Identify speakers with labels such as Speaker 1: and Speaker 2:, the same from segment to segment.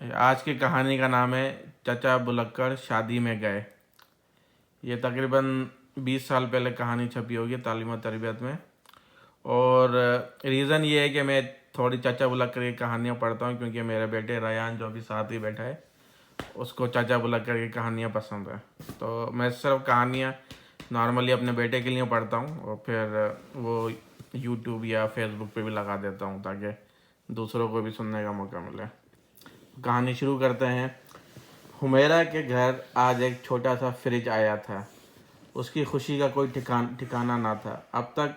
Speaker 1: आज की कहानी का नाम है चचा बुलक्कड़ शादी में गए। ये तकरीबन 20 साल पहले कहानी छपी होगी तालीम और तरबियत में। और रीज़न ये है कि मैं थोड़ी चचा बुलक्कड़ की कहानियाँ पढ़ता हूँ, क्योंकि मेरे बेटे रयान जो अभी साथ ही बैठा है उसको चाचा बुलक्कड़ की कहानियाँ पसंद है। तो मैं सिर्फ कहानियाँ नॉर्मली अपने बेटे के लिए पढ़ता हूँ और फिर वो यूट्यूब या फेसबुक पे भी लगा देता हूँ ताकि दूसरों को भी सुनने का मौका मिले। कहानी शुरू करते हैं। हुमैरा के घर आज एक छोटा सा फ्रिज आया था। उसकी खुशी का कोई ठिकाना ना था। अब तक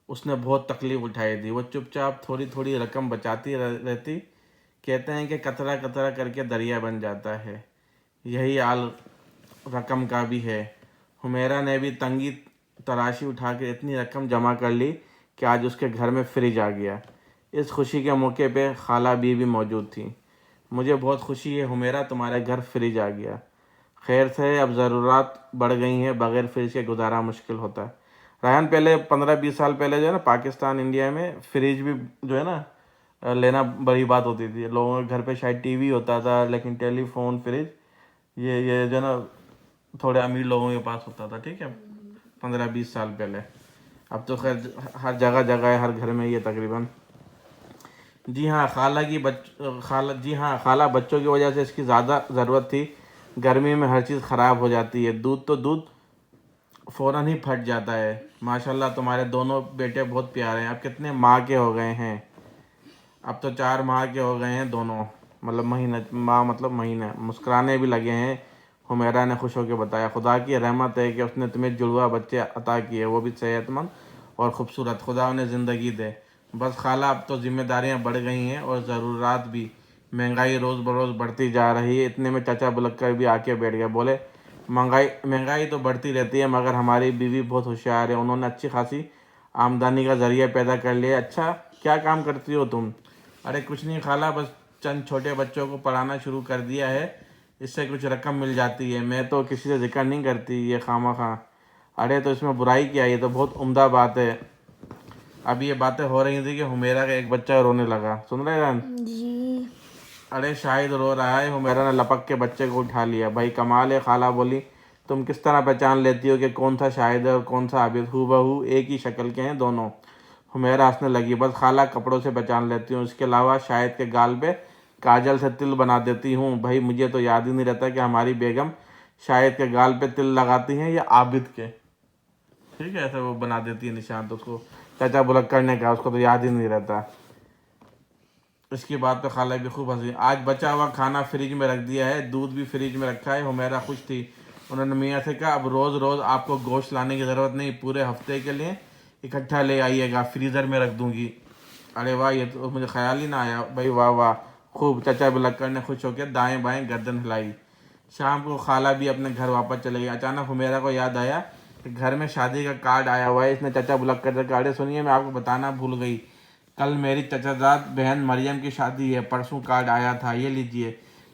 Speaker 1: उसने बहुत तकलीफ़ उठाई थी। वो चुपचाप थोड़ी थोड़ी रकम बचाती रहती। कहते हैं कि कतरा कतरा करके दरिया बन जाता है। यही हाल रकम का भी है। हुमैरा ने भी तंगी तराशी उठा के इतनी रकम जमा कर ली कि आज उसके घर में फ्रिज आ गया। इस खुशी के मौके पे खाला भी मौजूद थी। मुझे बहुत खुशी है हुमैरा, तुम्हारे घर फ्रिज आ गया। खैर से अब ज़रूरत बढ़ गई हैं, बगैर फ्रिज के गुजारा मुश्किल होता है। रायन पहले 15-20 साल पहले जो है ना, पाकिस्तान इंडिया में फ्रिज भी जो है ना लेना बड़ी बात होती थी। लोगों के घर पे शायद टीवी होता था, लेकिन टेलीफोन फ्रिज ये जो है ना थोड़े अमीर लोगों के पास होता था। ठीक है, 15-20 साल पहले। अब तो खैर हर जगह जगह है, हर घर में ये तकरीबन। जी हाँ, खाला बच्चों की वजह से इसकी ज़्यादा ज़रूरत थी। गर्मी में हर चीज़ ख़राब हो जाती है। दूध फ़ौरन ही फट जाता है। माशाल्लाह तुम्हारे दोनों बेटे बहुत प्यारे हैं। अब कितने माह के हो गए हैं? अब तो 4 माह के हो गए हैं दोनों, मतलब महीना माह मतलब महीना। मुस्कुराने भी लगे हैं, हुमैरा ने खुश होकर बताया। खुदा की रहमत है कि उसने तुम्हें जुड़वा बच्चे अता किए, वो भी सेहतमंद और ख़ूबसूरत। खुदा उन्हें ज़िंदगी दे। बस खाला, अब तो ज़िम्मेदारियाँ बढ़ गई हैं और ज़रूरात भी। महंगाई रोज़ बरोज़ बढ़ती जा रही है। इतने में चाचा बुलक्कड़ भी आके बैठ गए। बोले, महंगाई तो बढ़ती रहती है, मगर हमारी बीवी बहुत होशियार है। उन्होंने अच्छी खासी आमदनी का ज़रिया पैदा कर लिया। अच्छा, क्या काम करती हो तुम? अरे कुछ नहीं खाला, बस चंद छोटे बच्चों को पढ़ाना शुरू कर दिया है। इससे कुछ रकम मिल जाती है। मैं तो किसी से जिक्र नहीं करती ये खामा। अरे तो इसमें बुराई क्या है? ये तो बहुत उम्दा बात है। अभी ये बातें हो रही थी कि हुमैरा का एक बच्चा रोने लगा। सुन रहे हैं जी? अरे शाहिद रो रहा है। हुमैरा ने लपक के बच्चे को उठा लिया। भाई कमाल है। खाला बोली, तुम किस तरह पहचान लेती हो कि कौन सा शाहिद है और कौन सा आबिद? हूबहू एक ही शक्ल के हैं दोनों। हुमैरा हंसने लगी। बस खाला, कपड़ों से पहचान लेती हूँ, इसके अलावा शाहिद के गाल पे काजल से तिल बना देती हूँ। भाई मुझे तो याद ही नहीं रहता कि हमारी बेगम शाहिद के गाल पे तिल लगाती हैं या आबिद के। ठीक है, ऐसा वो बना देती है निशान। तो उसको चाचा बुलक्कड़ ने कहा, उसको तो याद ही नहीं रहता। इसकी बात पे खाला भी खूब हंसी। आज बचा हुआ खाना फ्रिज में रख दिया है, दूध भी फ्रिज में रखा है। हुमैरा खुश थी। उन्होंने मियाँ से कहा, अब रोज़ रोज़ आपको गोश्त लाने की ज़रूरत नहीं, पूरे हफ्ते के लिए इकट्ठा ले आइएगा, फ्रीज़र में रख दूँगी। अरे वाह, ये तो मुझे ख्याल ही ना आया। भाई वाह वाह, खूब। चाचा बुलक्कड़ ने खुश होकर दाएं बाएं गर्दन हिलाई। शाम को खाला भी अपने घर वापस चले गई। अचानक हुमैरा को याद आया कि घर में शादी का कार्ड आया हुआ है। इसने चाचा बुलक्कड़ से कहा, अरे सुनिए, मैं आपको बताना भूल गई, कल मेरी चचाजाद बहन मरियम की शादी है। परसों कार्ड आया था, ये लीजिए।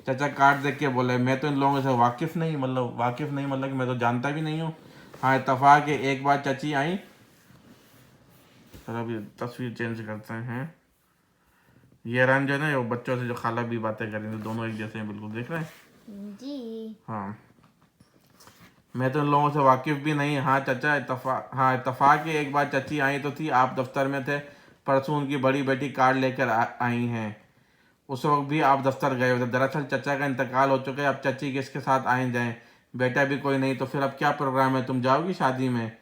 Speaker 1: चाचा कार्ड देख के बोले, मैं तो इन लोगों से वाकिफ़ नहीं, मतलब कि मैं तो जानता भी नहीं हूँ। हाँ, इत्तफाक है। एक बार चाची आई। सर अभी तस्वीर चेंज करते हैं। ये रन जो है ना, वो बच्चों से जो खाला भी बातें कर रही थी, दोनों एक जैसे हैं बिल्कुल, देख रहे हैं जी? हाँ, मैं तो इन लोगों से वाकिफ़ भी नहीं। हाँ चाचा, इत्तफाक है। एक बार चाची आई तो थी, आप दफ्तर में थे। परसों उनकी बड़ी बेटी कार्ड लेकर आई हैं। उस वक्त भी आप दफ्तर गए हुए थे। दरअसल चचा का इंतकाल हो चुका है। अब चाची किसके साथ आए जाएं? बेटा भी कोई नहीं, तो फिर अब क्या प्रोग्राम है? तुम जाओगी शादी में?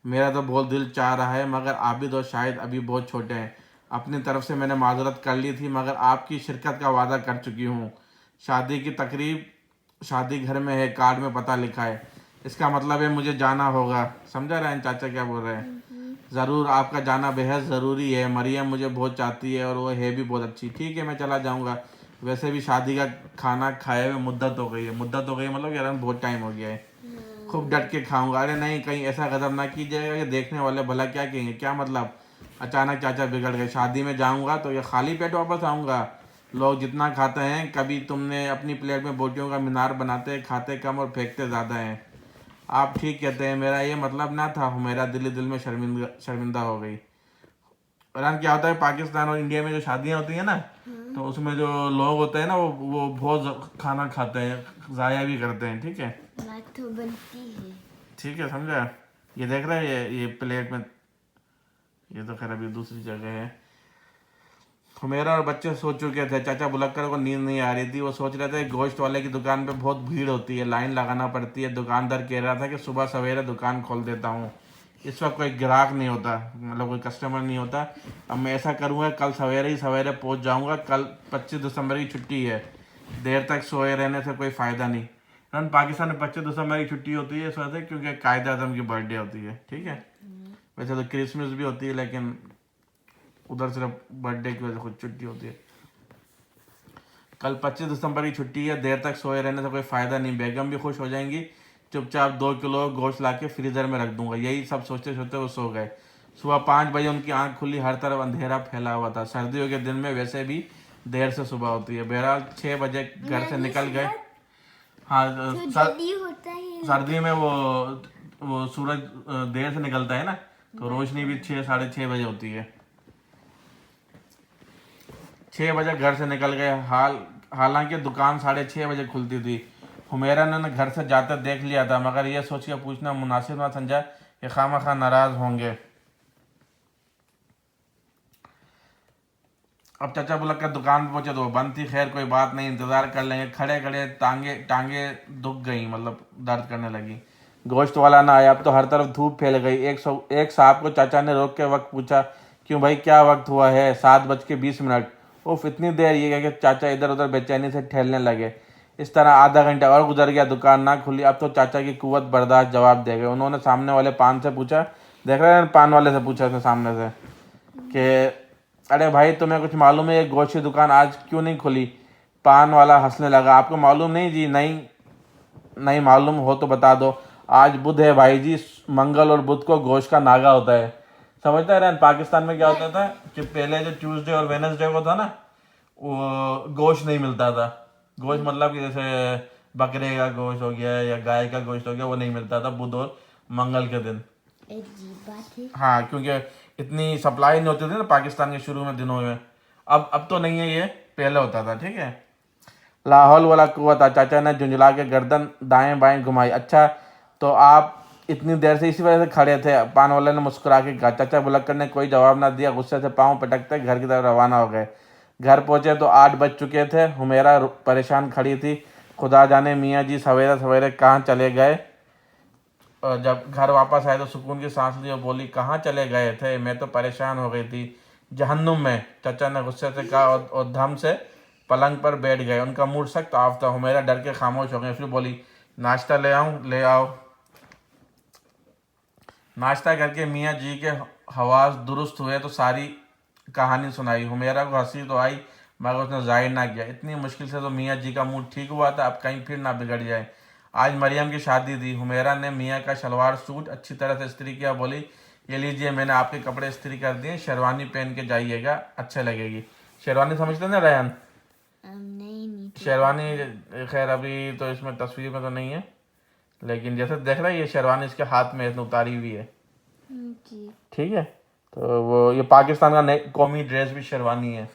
Speaker 1: मेरा तो बहुत दिल चाह रहा है, मगर आबिद और शाहिद अभी बहुत छोटे हैं। अपनी तरफ से मैंने माजरत कर ली थी, मगर आपकी शिरकत का वादा कर चुकी हूँ। शादी की तकरीब शादी घर में है, कार्ड में पता लिखा है। इसका मतलब है मुझे जाना होगा। समझा रहे हैं चाचा क्या बोल रहे हैं? ज़रूर, आपका जाना बेहद ज़रूरी है। मरियम मुझे बहुत चाहती है और वो है भी बहुत अच्छी। ठीक है, मैं चला जाऊँगा। वैसे भी शादी का खाना खाए हुए मुद्दत हो गई है। मुद्दत हो गई मतलब यार बहुत टाइम हो गया है। खूब डट के खाऊंगा। अरे नहीं, कहीं ऐसा गजब ना कीजिएगा कि देखने वाले भला क्या कहेंगे। क्या मतलब? अचानक चाचा बिगड़ गए। शादी में जाऊँगा तो ये खाली पेट वापस आऊँगा? लोग जितना खाते हैं, कभी तुमने अपनी प्लेट में बोटियों का मीनार बनाते, खाते कम और फेंकते ज़्यादा हैं। आप ठीक कहते हैं, मेरा ये मतलब ना था। मेरा दिल में शर्मिंदा हो गई। और क्या होता है, पाकिस्तान और इंडिया में जो शादियाँ होती हैं ना, तो उसमें जो लोग होते हैं ना वो बहुत खाना खाते हैं, ज़ाया भी करते हैं। ठीक है,
Speaker 2: बात तो बनती है।
Speaker 1: ठीक है, समझा। ये देख रहा है, ये प्लेट में, ये तो खैर अभी दूसरी जगह है। हुमेरा और बच्चे सो चुके थे। चाचा बुलक्कर को नींद नहीं आ रही थी। वो सोच रहे थे गोश्त वाले की दुकान पे बहुत भीड़ होती है, लाइन लगाना पड़ती है। दुकानदार कह रहा था कि सुबह सवेरे दुकान खोल देता हूँ, इस वक्त कोई ग्राहक नहीं होता, मतलब कोई कस्टमर नहीं होता। अब मैं ऐसा करूँगा, कल सवेरे ही सवेरे पहुँच जाऊँगा। कल 25 दिसंबर की छुट्टी है, देर तक सोए रहने से कोई फ़ायदा नहीं। रन पाकिस्तान में 25 दिसंबर की छुट्टी होती है इस वजह से क्योंकि कायद आज़म की बर्थडे होती है। ठीक है, वैसे तो क्रिसमस भी होती है, लेकिन उधर सिर्फ बर्थडे की वजह से कुछ छुट्टी होती है। कल 25 दिसंबर की छुट्टी है, देर तक सोए रहने से कोई फ़ायदा नहीं। बेगम भी खुश हो जाएंगी। चुपचाप 2 किलो गोश्त ला के फ्रीज़र में रख दूंगा। यही सब सोचते सोचते वो सो गए। सुबह 5 बजे उनकी आंख खुली, हर तरफ अंधेरा फैला हुआ था। सर्दियों के दिन में वैसे भी देर से सुबह होती है। बहरहाल 6 बजे घर से निकल गए। हाँ,
Speaker 2: तो जल्दी होता है।
Speaker 1: सर्दी में वो सूरज देर से निकलता है ना, तो रोशनी भी 6 साढ़े 6 बजे होती है। 6 बजे घर से निकल गए। हालांकि दुकान 6:30 बजे खुलती थी। हुमेरा ने घर से जाते देख लिया था, मगर यह सोच के पूछना मुनासिब ना समझा कि खामा नाराज होंगे। अब चाचा बुलक्कर दुकान पे पहुंचे तो वो बंद थी। खैर कोई बात नहीं, इंतजार कर लेंगे। खड़े खड़े टांगे टांगे दुख गई, मतलब दर्द करने लगी। गोश्त वाला ना आया। अब तो हर तरफ धूप फैल गई। एक साहब को चाचा ने रोक के वक्त पूछा, क्यों भाई, क्या वक्त हुआ है? 7:20। उफ, इतनी देर! ये कह के चाचा इधर उधर बेचैनी से ठहलने लगे। इस तरह आधा घंटा और गुजर गया, दुकान ना खुली। अब तो चाचा की कुव्वत बर्दाश्त जवाब दे गए। उन्होंने सामने वाले पान से पूछा, देख रहे हैं, पान वाले से पूछा उसने सामने से कि अरे भाई, तुम्हें कुछ मालूम है ये गोश्त की दुकान आज क्यों नहीं खुली? पान वाला हंसने लगा, आपको मालूम नहीं जी? नहीं, नहीं मालूम हो तो बता दो। आज बुध है भाई जी, मंगल और बुध को गोश्त का नागा होता है। समझता है रहन, पाकिस्तान में क्या होता था कि पहले जो ट्यूसडे और वेनसडे को था ना, वो गोश्त नहीं मिलता था। गोश्त मतलब कि जैसे बकरे का गोश्त हो गया या गाय का गोश्त हो गया, वो नहीं मिलता था बुध और मंगल के दिन।
Speaker 2: अजीब बात है।
Speaker 1: हाँ, क्योंकि इतनी सप्लाई नहीं होती थी ना पाकिस्तान के शुरू में दिनों में। अब तो नहीं है, ये पहले होता था। ठीक है, लाहौल वाला कुआ था। चाचा ने झुंझला के गर्दन दाएं बाएं घुमाई। अच्छा, तो आप इतनी देर से इसी वजह से खड़े थे? पान वाले ने मुस्कुरा के कहा। चाचा बुलक्कर ने कोई जवाब ना दिया। गुस्से से पाँव पटकते घर की तरफ रवाना हो गए। घर पहुंचे तो 8 बज चुके थे। हुमेरा परेशान खड़ी थी। खुदा जाने मियाँ जी सवेरे सवेरे कहाँ चले गए। और जब घर वापस आए तो सुकून की सांस ली और बोली, कहाँ चले गए थे? मैं तो परेशान हो गई थी। जहन्नुम में, चाचा ने गुस्से से कहा और धम से पलंग पर बैठ गए। उनका मूड सख्त ऑफ था। हुमेरा डर के खामोश हो गए। फिर बोली, नाश्ता ले आऊं? ले आओ। नाश्ता करके मियाँ जी के हवास दुरुस्त हुए तो सारी कहानी सुनाई। हुमेरा को हंसी तो आई, मगर उसने जाहिर ना किया। इतनी मुश्किल से तो मियाँ जी का मूड ठीक हुआ था, अब कहीं फिर ना बिगड़ जाए। आज मरियम की शादी थी। हुमेरा ने मियाँ का शलवार सूट अच्छी तरह से इस्त्री किया। बोली, ये लीजिए, मैंने आपके कपड़े इस्त्री कर दिए, शेरवानी पहन के जाइएगा, अच्छे लगेगी। शेरवानी समझते ना रैन?
Speaker 2: नहीं
Speaker 1: शेरवानी खैर अभी तो इसमें तस्वीर में तो नहीं है, लेकिन जैसे देख रहा है ये शेरवानी इसके हाथ में इसने उतारी हुई है।
Speaker 2: जी।
Speaker 1: ठीक है, तो वो ये पाकिस्तान का नई कौमी ड्रेस भी शेरवानी है।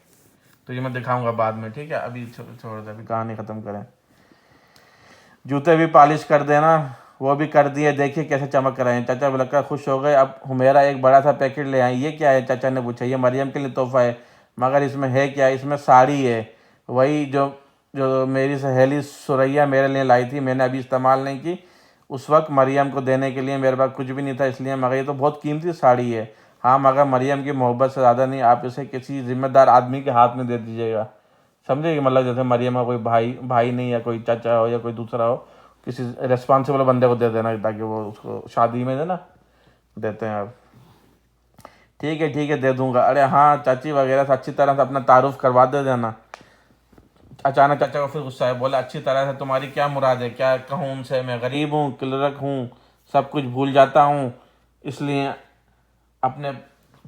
Speaker 1: तो ये मैं दिखाऊंगा बाद में। ठीक है, अभी छोड़ दे, अभी कहानी ख़त्म करें। जूते भी पॉलिश कर देना। वो भी कर दिए, देखिए कैसे चमक रहे हैं। चाचा बुलक्कर खुश हो गए। अब हुमेरा एक बड़ा सा पैकेट ले आई। ये क्या है? चाचा ने पूछा। ये मरियम के लिए तोहफा है। मगर इसमें है क्या? इसमें साड़ी है, वही जो जो मेरी सहेली सुरैया मेरे लिए लाई थी। मैंने अभी इस्तेमाल नहीं की। उस वक्त मरियम को देने के लिए मेरे पास कुछ भी नहीं था, इसलिए। मगर ये तो बहुत कीमती साड़ी है। हाँ, मगर मरियम की मोहब्बत से ज़्यादा नहीं। आप इसे किसी जिम्मेदार आदमी के हाथ में दे दीजिएगा। समझे कि मतलब जैसे मरियम का कोई भाई भाई नहीं, या कोई चाचा हो या कोई दूसरा हो, किसी रिस्पॉन्सिबल बंदे को दे देना, ताकि वो उसको शादी में देना देते हैं आप। ठीक है, दे दूंगा। अरे हाँ, चाची वगैरह से अच्छी तरह से अपना तारुफ करवा दे देना। अचानक चाचा को फिर गुस्सा है। बोला, अच्छी तरह से तुम्हारी क्या मुराद है? क्या कहूँ उनसे? मैं गरीब हूँ, क्लर्क हूँ, सब कुछ भूल जाता हूँ, इसलिए अपने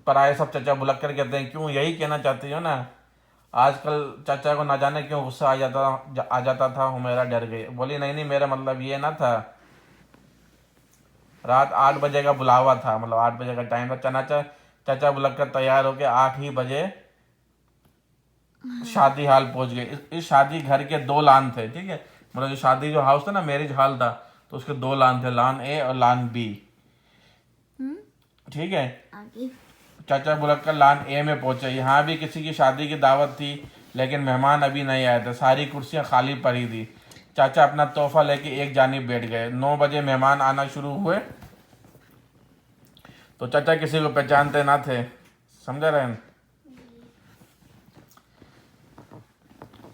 Speaker 1: पराये सब चाचा बुलक्कर कहते हैं। क्यों, यही कहना चाहती हो ना? आजकल चाचा को ना जाने क्यों गुस्सा आ जाता था। हुमेरा डर गई। बोली, नहीं नहीं, मेरा मतलब ये ना था। रात 8 बजे का बुलावा था, मतलब 8 बजे का टाइम था। चाचा बुलक्कर तैयार होके 8 ही बजे शादी हाल पहुंच गए। इस शादी घर के 2 लान थे, ठीक है। मतलब जो शादी जो हाउस था ना, मैरिज हॉल था, तो उसके 2 लान थे, लान ए और लान बी, ठीक है।
Speaker 2: आगे
Speaker 1: चाचा बुलक्कर लान ए में पहुंचे। यहाँ भी किसी की शादी की दावत थी, लेकिन मेहमान अभी नहीं आए थे, सारी कुर्सियां खाली पड़ी थी। चाचा अपना तोहफा लेके एक जानिब बैठ गए। 9 बजे मेहमान आना शुरू हुए, तो चाचा किसी को पहचानते ना थे, समझ रहे हैं।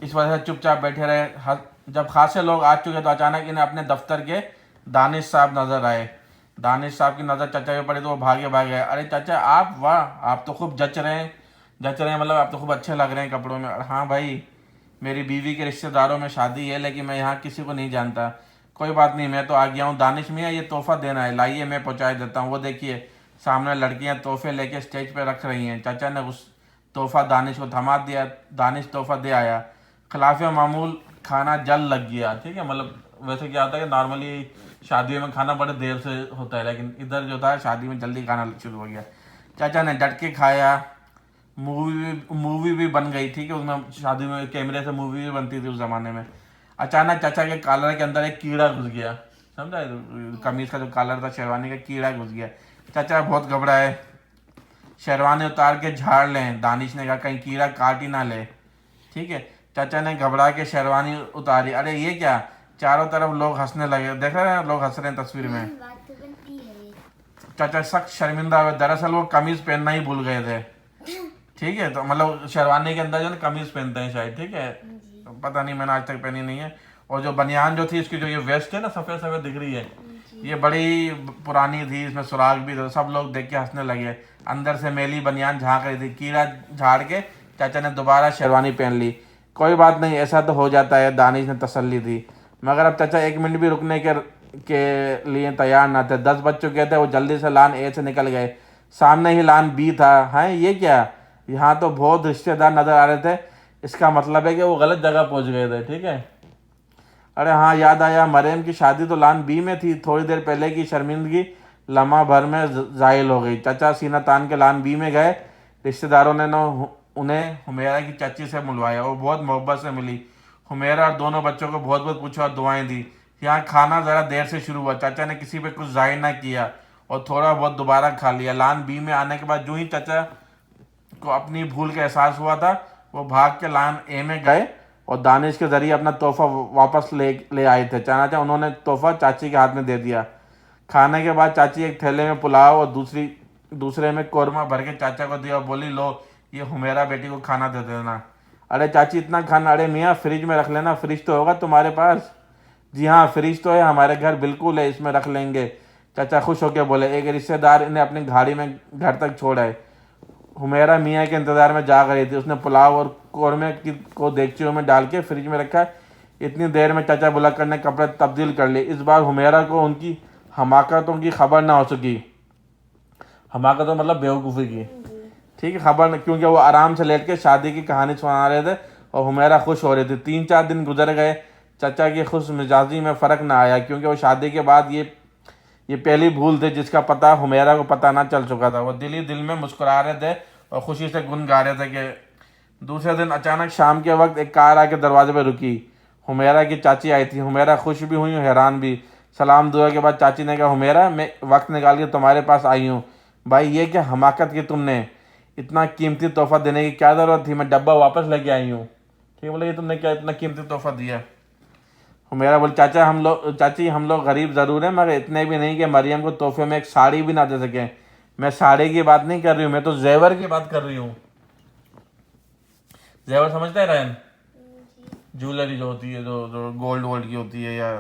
Speaker 1: इस वजह से चुपचाप बैठे रहे। जब खासे लोग आ चुके तो अचानक इन्हें अपने दफ्तर के दानिश साहब नजर आए। दानिश साहब की नज़र चाचा पे पड़ी तो वो भागे भागे। अरे चाचा आप, वाह आप तो खूब जच रहे हैं मतलब आप तो खूब अच्छे लग रहे हैं कपड़ों में। हाँ भाई, मेरी बीवी के रिश्तेदारों में शादी है, लेकिन मैं यहाँ किसी को नहीं जानता। कोई बात नहीं, मैं तो आ गया हूँ। दानिश मियाँ ये तोहफा देना है, लाइए मैं पहुँचा देता हूँ। वो देखिए सामने लड़कियाँ तोहफे लेके स्टेज पे रख रही हैं। चाचा ने उस तोहफा दानिश को थमा दिया। दानिश तोहफा दे आया। खिलाफ मामूल खाना जल लग गया, ठीक है। मतलब वैसे क्या होता है कि नॉर्मली शादियों में खाना बड़े देर से होता है, लेकिन इधर जो था शादी में जल्दी खाना शुरू हो गया। चाचा ने डट के खाया। मूवी भी बन गई थी कि उसमें शादी में कैमरे से मूवी भी बनती थी उस जमाने में। अचानक चाचा के कॉलर के अंदर एक कीड़ा घुस गया, समझा, कमीज का जो कॉलर था शेरवानी का, कीड़ा घुस गया। चाचा बहुत घबराए। शेरवानी उतार के झाड़ लें, दानिश ने कहा, कहीं कीड़ा काट ही ना ले, ठीक है। चाचा ने घबरा के शेरवानी उतारी। अरे ये क्या, चारों तरफ लोग हंसने लगे। देख रहे हैं लोग हंस रहे हैं तस्वीर में।
Speaker 2: बात तो बनती है।
Speaker 1: चाचा सख्त शर्मिंदा हुए। दरअसल वो कमीज पहनना ही भूल गए थे, ठीक है। तो मतलब शेरवानी के अंदर जो ना कमीज पहनते हैं शायद, ठीक है। पता नहीं, मैंने आज तक पहनी नहीं है। और जो बनियान जो थी, इसकी जो ये वेस्ट है ना, सफेद सफेद दिख रही है, ये बड़ी पुरानी थी, इसमें सुराग भी था। सब लोग देख के हंसने लगे। अंदर से मैली बनियान झाँक रही थी। कीड़ा झाड़ के चाचा ने दोबारा शेरवानी पहन ली। कोई बात नहीं, ऐसा तो हो जाता है, दानिश ने तसल्ली दी। मगर अब चाचा 1 मिनट भी रुकने के लिए तैयार ना थे। 10 बज चुके थे। वो जल्दी से लान ए से निकल गए। सामने ही लान बी था। हैं ये क्या, यहाँ तो बहुत रिश्तेदार नजर आ रहे थे। इसका मतलब है कि वो गलत जगह पहुंच गए थे, ठीक है। अरे हाँ, याद आया, मरियम की शादी तो लान बी में थी। थोड़ी देर पहले की शर्मिंदगी लम्हा भर में जाहिल हो गई। चाचा सीना तान के लान बी में गए। रिश्तेदारों ने न उन्हें हुमेरा की चाची से मिलवाया। वो बहुत मोहब्बत से मिली। हुमेरा और दोनों बच्चों को बहुत बहुत पूछा और दुआएं दी। यहाँ खाना ज़रा देर से शुरू हुआ। चाचा ने किसी पे कुछ जाहिर ना किया और थोड़ा बहुत दोबारा खा लिया। लान बी में आने के बाद जो ही चाचा को अपनी भूल का एहसास हुआ था, वो भाग के लान ए में गए और दानिश के जरिए अपना तोहफा वापस ले आए थे। चाचा उन्होंने तोहफा चाची के हाथ में दे दिया। खाने के बाद चाची एक थैले में पुलाव और दूसरे में कौरमा भर के चाचा को दिया और बोली, लो ये हुमेरा बेटी को खाना दे देना। अरे चाची इतना खाना, अरे मियाँ फ्रिज में रख लेना, फ्रिज तो होगा तुम्हारे पास। जी हाँ फ्रिज तो है हमारे घर, बिल्कुल है, इसमें रख लेंगे। चाचा खुश होकर बोले। एक रिश्तेदार इन्हें अपनी गाड़ी में घर तक छोड़ाए। हुमेरा मियाँ के इंतजार में जाग रही थी। उसने पुलाव और कौरमे को देगचियों में डाल के फ्रिज में रखा। इतनी देर में चाचा बुलक्कर ने कपड़े तब्दील कर लिए। इस बार हुमेरा को उनकी हमाकतों की खबर ना हो सकी। हमाकतों मतलब बेवकूफ़ी की, ठीक है, खबर न, क्योंकि वो आराम से लेट के शादी की कहानी सुना रहे थे और हुमेरा खुश हो रही थी। 3-4 दिन गुजर गए। चाचा की खुश मिजाजी में फ़र्क ना आया, क्योंकि वो शादी के बाद ये पहली भूल थी जिसका पता हुमेरा को पता ना चल चुका था। वो दिल ही दिल में मुस्कुरा रहे थे और खुशी से गुन गा रहे थे कि दूसरे दिन अचानक शाम के वक्त एक कार आके दरवाजे पर रुकी। हुमेरा की चाची आई थी। हुमेरा खुश भी हुई, हैरान भी। सलाम दुआ के बाद चाची ने कहा, हुमेरा मैं वक्त निकाल के तुम्हारे पास आई हूँ। भाई ये क्या हमाकत की तुमने, इतना कीमती तोहफा देने की क्या ज़रूरत थी, मैं डब्बा वापस लेके आई हूँ। ठीक बोले, ये तुमने क्या इतना कीमती तोहफा दिया। हुमेरा बोले, चाची हम लोग गरीब ज़रूर हैं, मगर इतने भी नहीं कि मरियम को तोहफे में एक साड़ी भी ना दे सकें। मैं साड़ी की बात नहीं कर रही हूँ, मैं तो जेवर की बात कर रही हूँ। जेवर समझते हैं रैन, ज्वेलरी जो होती है, जो गोल्ड की होती है या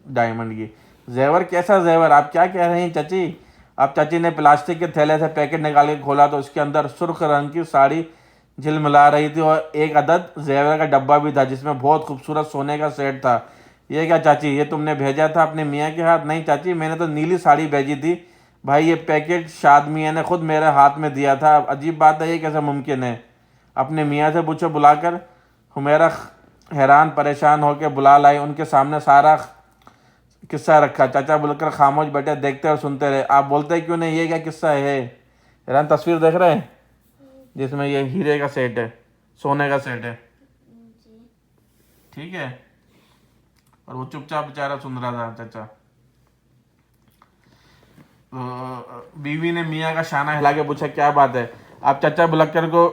Speaker 1: डायमंड की। जेवर कैसा जेवर, आप क्या कह रही हैं चाची। अब चाची ने प्लास्टिक के थैले से पैकेट निकाल के खोला तो उसके अंदर सुर्ख रंग की साड़ी झिलमिला रही थी और एक अदद जेवर का डब्बा भी था जिसमें बहुत खूबसूरत सोने का सेट था। ये क्या चाची, ये तुमने भेजा था अपने मियाँ के हाथ। नहीं चाची, मैंने तो नीली साड़ी भेजी थी। भाई ये पैकेट शाद मियाँ ने खुद मेरे हाथ में दिया था। अजीब बात है, ये कैसे मुमकिन है। अपने मियाँ से पूछो बुलाकर। हुमेरा हैरान परेशान होकर बुला लाई। उनके सामने सारा किस्सा रखा। चाचा बुलकर खामोश बैठे, देखते और सुनते रहे। आप बोलते क्यों नहीं, ये क्या किस्सा है। हैरान तस्वीर देख रहे हैं जिसमें ये हीरे का सेट है, सोने का सेट है,
Speaker 2: जी।
Speaker 1: ठीक है। और वो चुपचाप बेचारा सुन रहा था चाचा। बीवी ने मियाँ का शाना हिला के पूछा क्या बात है। अब चाचा बुलक्कर को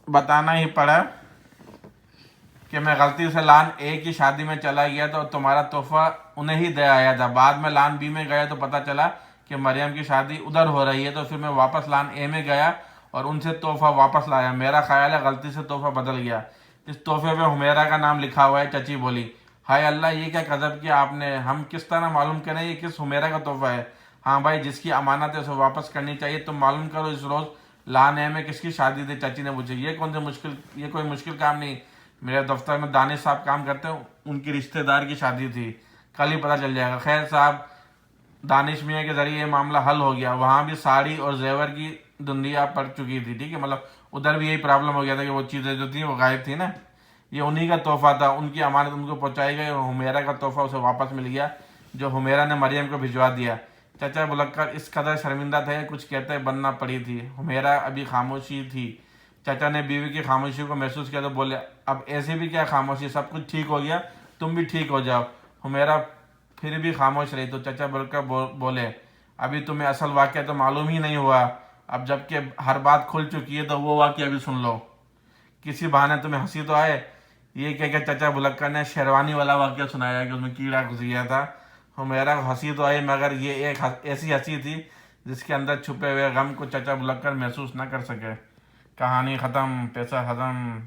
Speaker 1: बताना ही पड़ा कि मैं गलती से लान ए की शादी में चला गया था और तुम्हारा तोहफा उन्हें ही दे आया था। बाद में लान बी में गया तो पता चला कि मरियम की शादी उधर हो रही है, तो फिर मैं वापस लान ए में गया और उनसे तोहफा वापस लाया। मेरा ख्याल है गलती से तोहफा बदल गया। इस तोहफे में हुमेरा का नाम लिखा हुआ है। चची बोली, हाय अल्लाह, ये क्या गजब किया आपने। हम किस तरह मालूम करें ये किस हुमेरा का तोहफा है। हाँ भाई, जिसकी अमानत है उसे वापस करनी चाहिए। तुम मालूम करो इस रोज लान ए में किसकी शादी थी। चाची ने पूछा, ये कौन सा मुश्किल, ये कोई मुश्किल काम नहीं। मेरे दफ्तर में दानिश साहब काम करते हैं, उनकी रिश्तेदार की शादी थी, कल ही पता चल जाएगा। खैर साहब, दानिश मियाँ के जरिए ये मामला हल हो गया। वहाँ भी साड़ी और जेवर की धुंधिया पड़ चुकी थी, ठीक है। मतलब उधर भी यही प्रॉब्लम हो गया था कि वो चीज़ें जो थी वो गायब थी ना। ये उन्हीं का तोहफा था, उनकी अमानत उनको पहुँचाई गई और हुमेरा का तोहफा उसे वापस मिल गया जो हुमेरा ने मरियम को भिजवा दिया। चाचा बुलक्कर इस कदर शर्मिंदा थे, कुछ कहते बनना पड़ी थी। हुमेरा अभी खामोशी थी। चाचा ने बीवी की खामोशी को महसूस किया तो बोले, अब ऐसे भी क्या खामोशी, सब कुछ ठीक हो गया, तुम भी ठीक हो जाओ। हुमेरा फिर भी खामोश रही तो चाचा बुलक्कर बोले, अभी तुम्हें असल वाक़या तो मालूम ही नहीं हुआ। अब जबकि हर बात खुल चुकी है तो वो वाक़या भी सुन लो, किसी बहाने तुम्हें हंसी तो आए। ये कह के चाचा बुलक्कर ने शेरवानी वाला वाक़या सुनाया कि उसमें कीड़ा घुस गया था। हुमेरा को हंसी तो आई, मगर ये एक ऐसी हंसी थी जिसके अंदर छुपे हुए गम को चाचा बुलक्कर महसूस न कर सके। कहानी ख़त्म, पैसा ख़त्म।